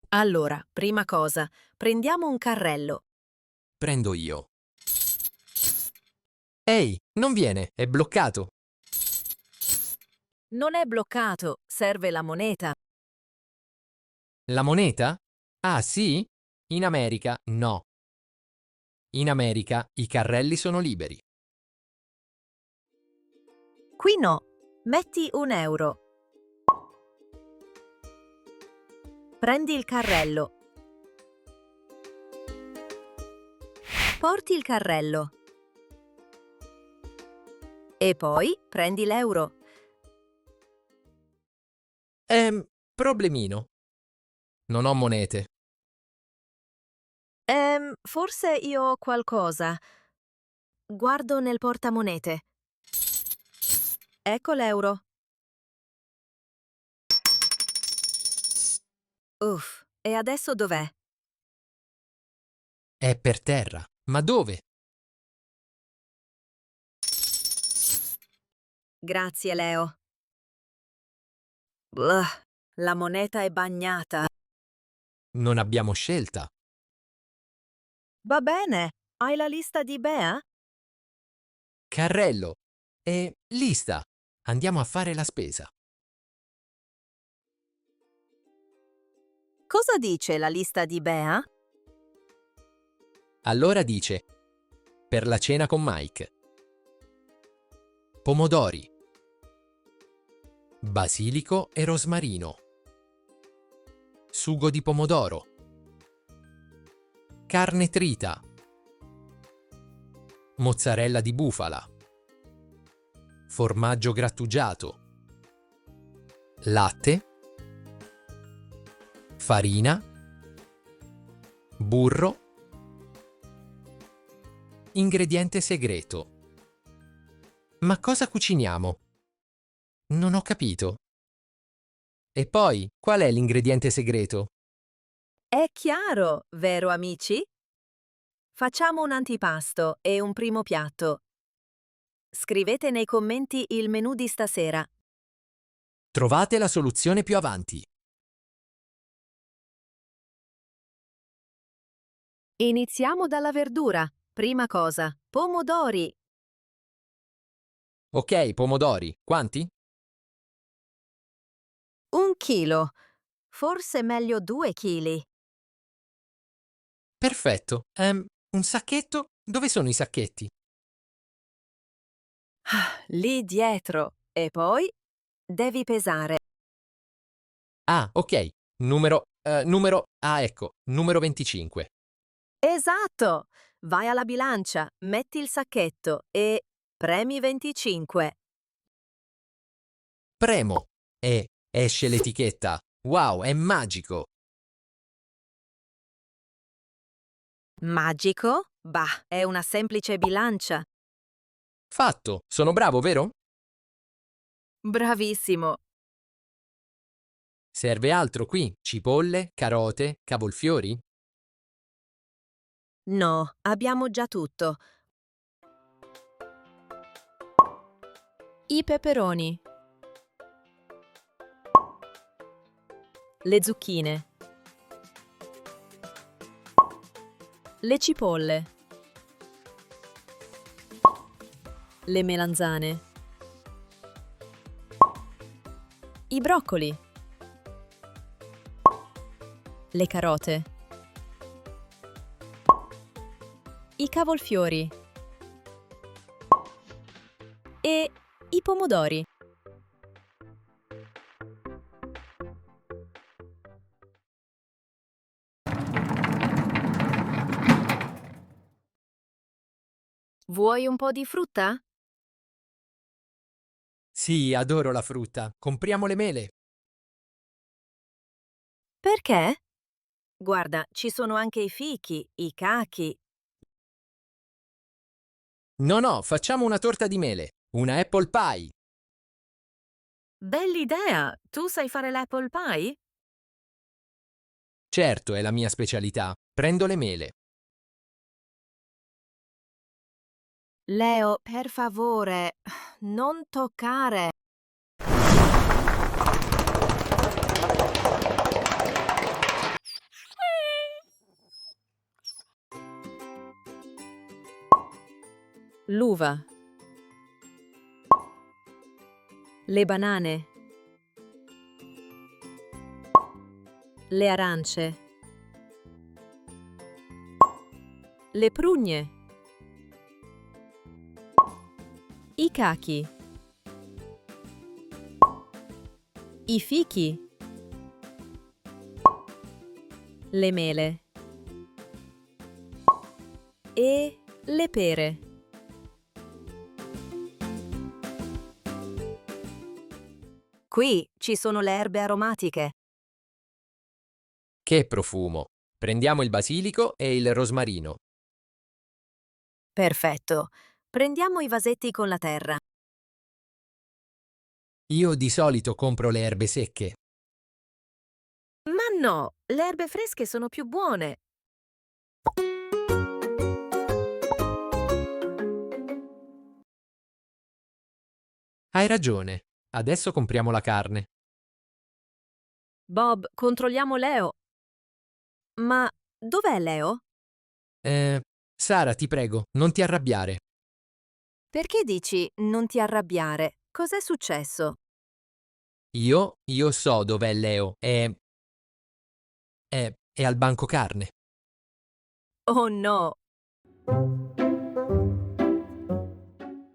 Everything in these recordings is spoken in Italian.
Allora, prima cosa, prendiamo un carrello. Prendo io. Ehi, non viene, è bloccato. Non è bloccato, serve la moneta. La moneta? Ah, sì? In America no. In America i carrelli sono liberi. Qui no. Metti €1. Prendi il carrello. Porti il carrello. E poi prendi l'euro. Problemino. Non ho monete. Forse io ho qualcosa. Guardo nel portamonete. Ecco l'euro. Uff, e adesso dov'è? È per terra. Ma dove? Grazie, Leo. Bleh, la moneta è bagnata. Non abbiamo scelta. Va bene. Hai la lista di Bea? Carrello. E lista. Andiamo a fare la spesa. Cosa dice la lista di Bea? Allora dice, per la cena con Mike. Pomodori. Basilico e rosmarino. Sugo di pomodoro. Carne trita. Mozzarella di bufala. Formaggio grattugiato. Latte. Farina. Burro. Ingrediente segreto. Ma cosa cuciniamo? Non ho capito. E poi, qual è l'ingrediente segreto? È chiaro, vero amici? Facciamo un antipasto e un primo piatto. Scrivete nei commenti il menù di stasera. Trovate la soluzione più avanti. Iniziamo dalla verdura. Prima cosa, pomodori. Ok, pomodori. Quanti? 1 chilo. Forse meglio 2 chili. Perfetto. Un sacchetto? Dove sono i sacchetti? Lì dietro. E poi devi pesare. Ah, ok. Ecco, numero 25. Esatto! Vai alla bilancia, metti il sacchetto e premi 25. Premo. E esce l'etichetta. Wow, è magico. Magico? Bah, è una semplice bilancia. Fatto. Sono bravo, vero? Bravissimo. Serve altro qui? Cipolle, carote, cavolfiori? No, abbiamo già tutto. I peperoni. Le zucchine. Le cipolle. Le melanzane. I broccoli. Le carote. I cavolfiori. E i pomodori. Vuoi un po' di frutta? Sì, adoro la frutta. Compriamo le mele. Perché? Guarda, ci sono anche i fichi, i cachi. No, no, facciamo una torta di mele. Una apple pie. Bell'idea! Tu sai fare l'apple pie? Certo, è la mia specialità. Prendo le mele. Leo, per favore, non toccare. L'uva. Le banane. Le arance. Le prugne. I cachi. I fichi. Le mele. E le pere. Qui ci sono le erbe aromatiche. Che profumo! Prendiamo il basilico e il rosmarino. Perfetto. Prendiamo i vasetti con la terra. Io di solito compro le erbe secche. Ma no, le erbe fresche sono più buone. Hai ragione. Adesso compriamo la carne. Bob, controlliamo Leo. Ma dov'è Leo? Sara, ti prego, non ti arrabbiare. Perché dici non ti arrabbiare? Cos'è successo? Io so dov'è Leo. È al banco carne. Oh no!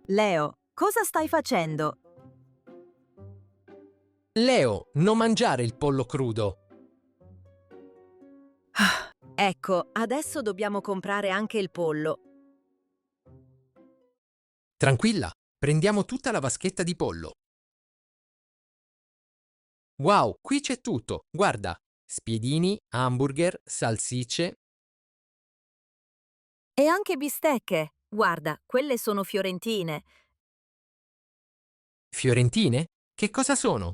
Leo, cosa stai facendo? Leo, non mangiare il pollo crudo. Ecco, adesso dobbiamo comprare anche il pollo. Tranquilla, prendiamo tutta la vaschetta di pollo. Wow, qui c'è tutto. Guarda, spiedini, hamburger, salsicce. E anche bistecche. Guarda, quelle sono fiorentine. Fiorentine? Che cosa sono?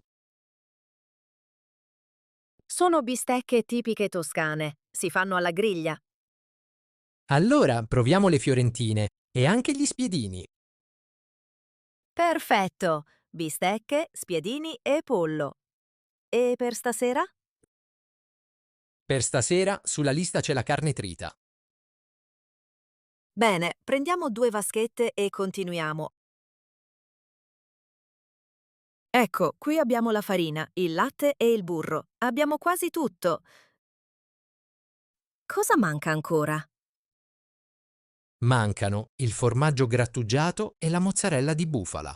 Sono bistecche tipiche toscane. Si fanno alla griglia. Allora proviamo le fiorentine e anche gli spiedini. Perfetto! Bistecche, spiedini e pollo. E per stasera? Per stasera sulla lista c'è la carne trita. Bene, prendiamo 2 vaschette e continuiamo. Ecco, qui abbiamo la farina, il latte e il burro. Abbiamo quasi tutto. Cosa manca ancora? Mancano il formaggio grattugiato e la mozzarella di bufala.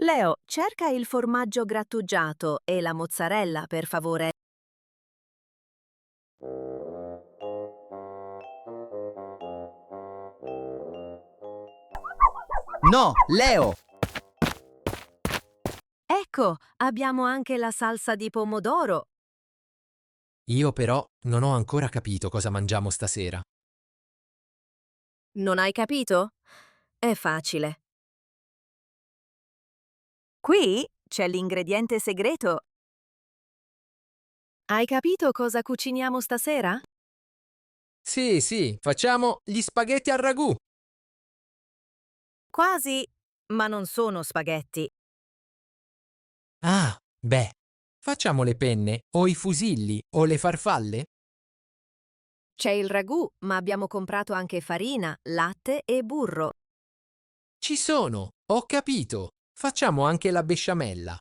Leo, cerca il formaggio grattugiato e la mozzarella, per favore. No, Leo! Ecco, abbiamo anche la salsa di pomodoro. Io però non ho ancora capito cosa mangiamo stasera. Non hai capito? È facile. Qui c'è l'ingrediente segreto. Hai capito cosa cuciniamo stasera? Sì, facciamo gli spaghetti al ragù. Quasi, ma non sono spaghetti. Ah, beh, facciamo le penne o i fusilli o le farfalle? C'è il ragù, ma abbiamo comprato anche farina, latte e burro. Ci sono, ho capito. Facciamo anche la besciamella.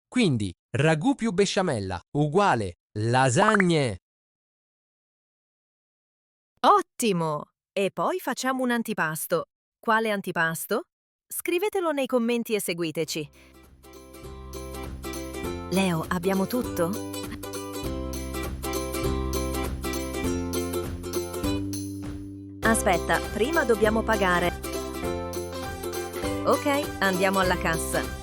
Quindi, ragù più besciamella uguale lasagne. Ottimo! E poi facciamo un antipasto. Quale antipasto? Scrivetelo nei commenti e seguiteci. Leo, abbiamo tutto? Aspetta, prima dobbiamo pagare. Ok, andiamo alla cassa.